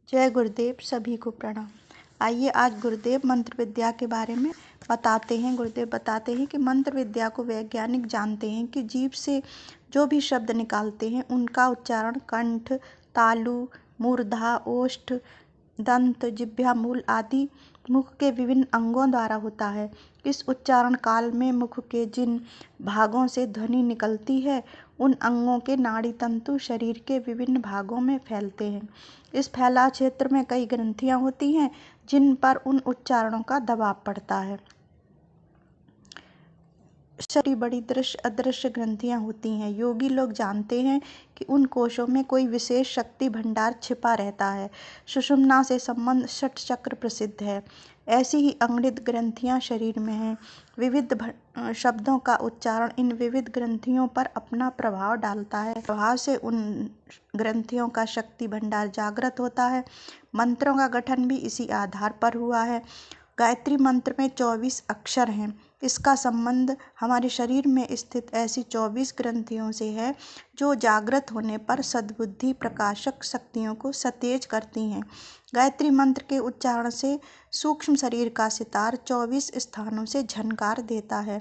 जय गुरुदेव, सभी को प्रणाम। आइए आज गुरुदेव मंत्र विद्या के बारे में बताते हैं। गुरुदेव बताते हैं कि मंत्र विद्या को वैज्ञानिक जानते हैं कि जीभ से जो भी शब्द निकालते हैं उनका उच्चारण कंठ, तालु, मूर्धा, ओष्ठ, दंत, जिह्वा मूल आदि मुख के विभिन्न अंगों द्वारा होता है। इस उच्चारण काल में मुख के जिन भागों से ध्वनि निकलती है उन अंगों के नाड़ी तंतु शरीर के विभिन्न भागों में फैलते हैं। इस फैलाव क्षेत्र में कई ग्रंथियां होती हैं जिन पर उन उच्चारणों का दबाव पड़ता है। छोटी बड़ी दृश्य अदृश्य ग्रंथियां होती हैं। योगी लोग जानते हैं कि उन कोशों में कोई विशेष शक्ति भंडार छिपा रहता है। सुषुम्ना से संबंध षट चक्र प्रसिद्ध है। ऐसी ही अगणित ग्रंथियां शरीर में हैं। विविध शब्दों का उच्चारण इन विविध ग्रंथियों पर अपना प्रभाव डालता है। प्रभाव से उन ग्रंथियों का शक्ति भंडार जागृत होता है। मंत्रों का गठन भी इसी आधार पर हुआ है। गायत्री मंत्र में 24 अक्षर हैं। इसका संबंध हमारे शरीर में स्थित ऐसी 24 ग्रंथियों से है जो जागृत होने पर सद्बुद्धि प्रकाशक शक्तियों को सतेज करती हैं। गायत्री मंत्र के उच्चारण से सूक्ष्म शरीर का सितार 24 स्थानों से झनकार देता है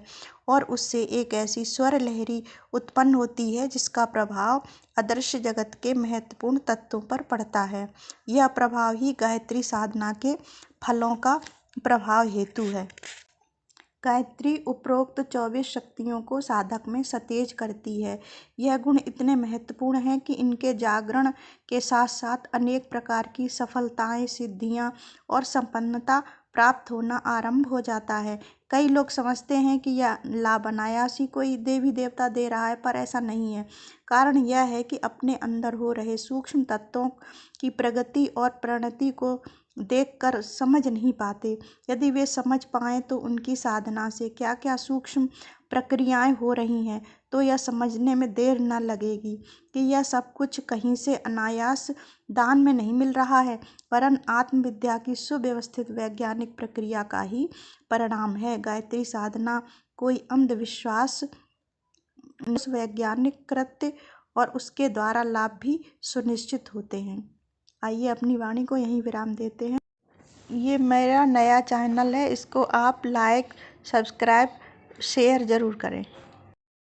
और उससे एक ऐसी स्वर लहरी उत्पन्न होती है जिसका प्रभाव अदृश्य जगत के महत्वपूर्ण तत्वों पर पड़ता है। यह प्रभाव ही गायत्री साधना के फलों का प्रभाव हेतु है। गायत्री उपरोक्त 24 शक्तियों को साधक में सतेज करती है। यह गुण इतने महत्वपूर्ण हैं कि इनके जागरण के साथ साथ अनेक प्रकार की सफलताएं, सिद्धियां और संपन्नता प्राप्त होना आरंभ हो जाता है। कई लोग समझते हैं कि यह लाभ अनायास ही कोई देवी देवता दे रहा है, पर ऐसा नहीं है। कारण यह है कि अपने अंदर हो रहे सूक्ष्म तत्वों की प्रगति और परिणति को देखकर समझ नहीं पाते। यदि वे समझ पाएं तो उनकी साधना से क्या क्या सूक्ष्म प्रक्रियाएं हो रही हैं तो यह समझने में देर न लगेगी कि यह सब कुछ कहीं से अनायास दान में नहीं मिल रहा है, वरन आत्मविद्या की सुव्यवस्थित वैज्ञानिक प्रक्रिया का ही परिणाम है। गायत्री साधना कोई अंधविश्वास, वैज्ञानिक कृत्य और उसके द्वारा लाभ भी सुनिश्चित होते हैं। आइए अपनी वाणी को यहीं विराम देते हैं। ये मेरा नया चैनल है, इसको आप लाइक, सब्सक्राइब, शेयर ज़रूर करें।